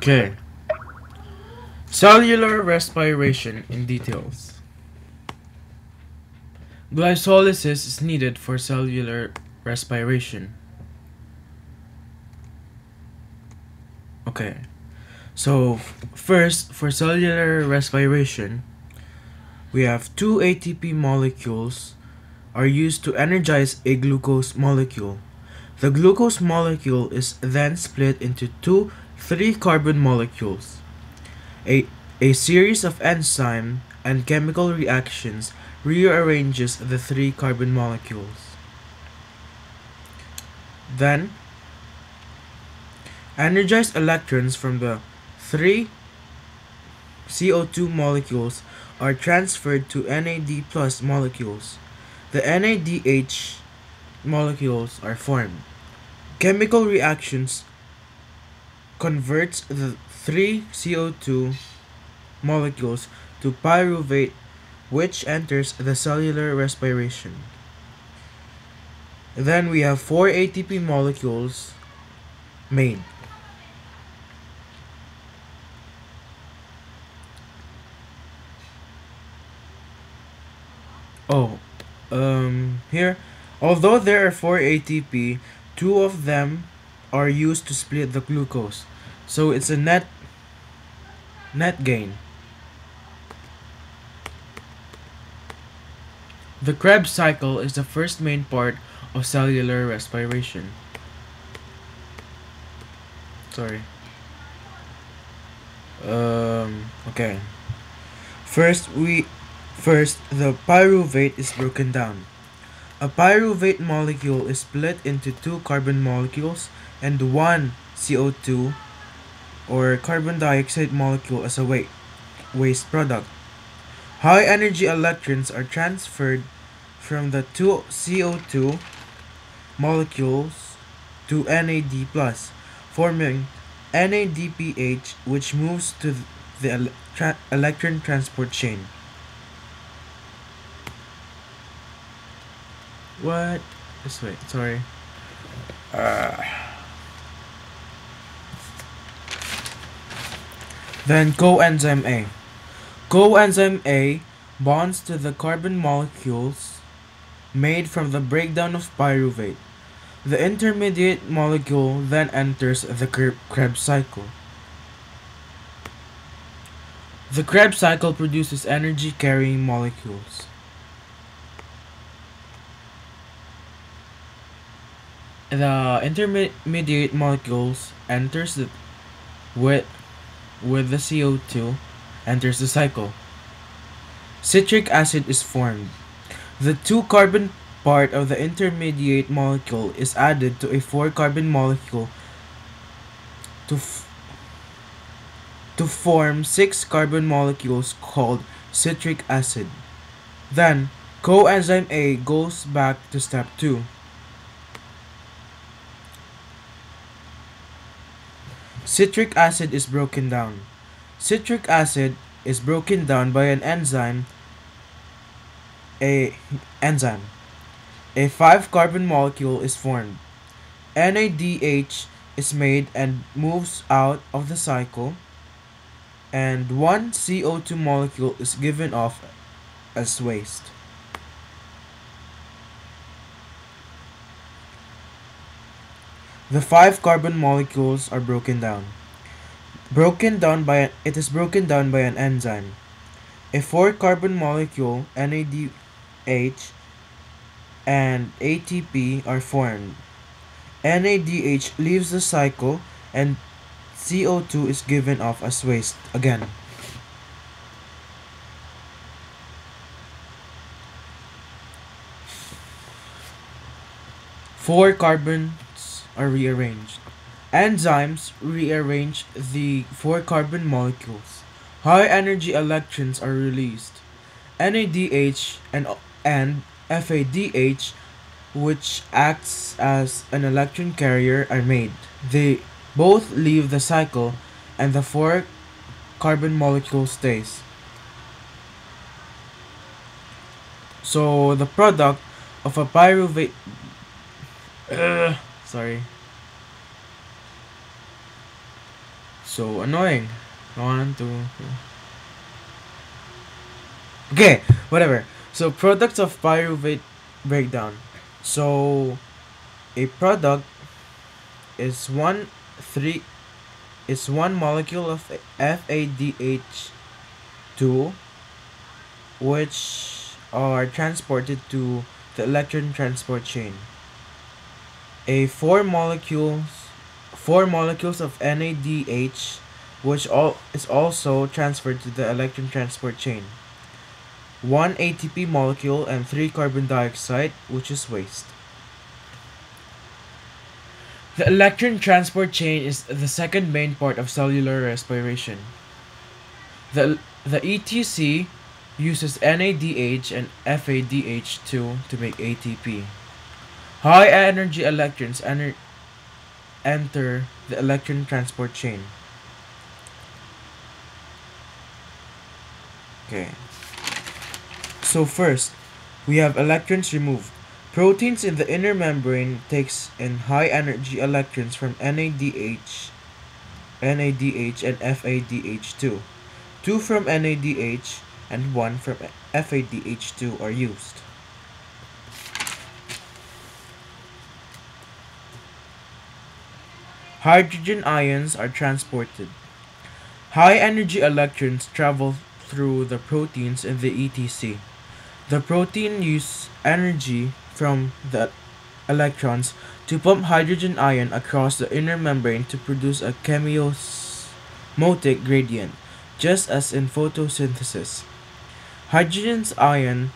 Okay. Cellular respiration in details. Glycolysis is needed for cellular respiration. Okay. So, first, for cellular respiration, we have two ATP molecules are used to energize a glucose molecule. The glucose molecule is then split into two 3-carbon molecules. A, a series of enzyme and chemical reactions rearranges the 3-carbon molecules. Then, energized electrons from the 3 CO2 molecules are transferred to NAD plus molecules. The NADH molecules are formed. Chemical reactions converts the 3 CO2 molecules to pyruvate, which enters the cellular respiration. Then we have 4 ATP molecules made. Oh, here, although there are 4 ATP, 2 of them are used to split the glucose, so it's a net gain. The Krebs cycle is the first main part of cellular respiration. Sorry. Okay. First, the pyruvate is broken down. A pyruvate molecule is split into 2 carbon molecules and 1 CO2 or carbon dioxide molecule as a waste product. High energy electrons are transferred from the 2 CO2 molecules to NAD+, forming NADPH, which moves to the electron transport chain. What? Just wait, sorry. Then coenzyme A. Coenzyme A bonds to the carbon molecules made from the breakdown of pyruvate. The intermediate molecule then enters the Krebs cycle. The Krebs cycle produces energy-carrying molecules. The intermediate molecules enters with the CO2 enters the cycle. Citric acid is formed. The 2-carbon part of the intermediate molecule is added to a 4-carbon molecule to form 6 carbon molecules called citric acid. Then, coenzyme A goes back to step 2. Citric acid is broken down. Citric acid is broken down by an enzyme. A 5-carbon molecule is formed. NADH is made and moves out of the cycle, and 1 CO2 molecule is given off as waste. The 5 carbon molecules are broken down. It is broken down by an enzyme. A 4 carbon molecule, NADH, and ATP are formed. NADH leaves the cycle and CO2 is given off as waste again. Four carbons are rearranged. Enzymes rearrange the 4 carbon molecules. High energy electrons are released. NADH and FADH, which acts as an electron carrier, are made. They both leave the cycle and the 4 carbon molecule stays. So the product of a pyruvate sorry. So annoying. One, two, three. Okay, whatever. So products of pyruvate breakdown. So a product is one molecule of FADH2 which are transported to the electron transport chain. A four molecules of NADH which is also transferred to the electron transport chain. One ATP molecule and three carbon dioxide, which is waste. The electron transport chain is the second main part of cellular respiration. The ETC uses NADH and FADH2 to make ATP. High energy electrons enter the electron transport chain. Okay. So first, we have electrons removed. Proteins in the inner membrane takes in high energy electrons from NADH and FADH2. Two from NADH and one from FADH2 are used. Hydrogen ions are transported. High energy electrons travel through the proteins in the ETC. The protein uses energy from the electrons to pump hydrogen ion across the inner membrane to produce a chemiosmotic gradient, just as in photosynthesis. Hydrogen's ion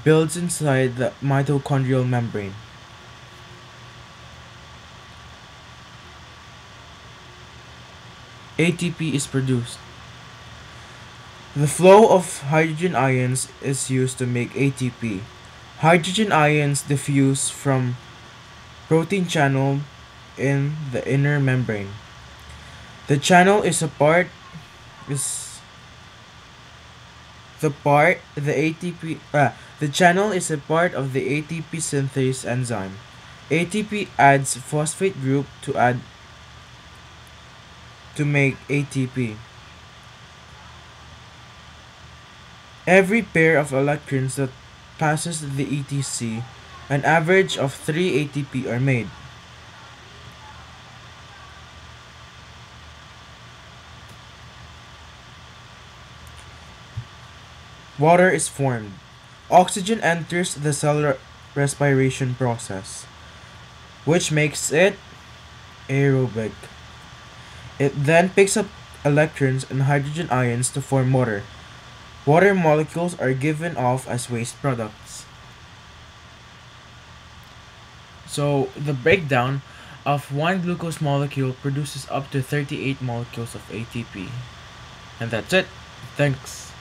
builds inside the mitochondrial membrane. ATP is produced. The flow of hydrogen ions is used to make ATP. Hydrogen ions diffuse from protein channel in the inner membrane. The channel is a part is the part the ATP the channel is a part of the ATP synthase enzyme. ATP adds phosphate group to make ATP. Every pair of electrons that passes the ETC, an average of 3 ATP are made. Water is formed. Oxygen enters the cellular respiration process, which makes it aerobic. It then picks up electrons and hydrogen ions to form water. Water molecules are given off as waste products. So the breakdown of one glucose molecule produces up to 38 molecules of ATP. And that's it. Thanks.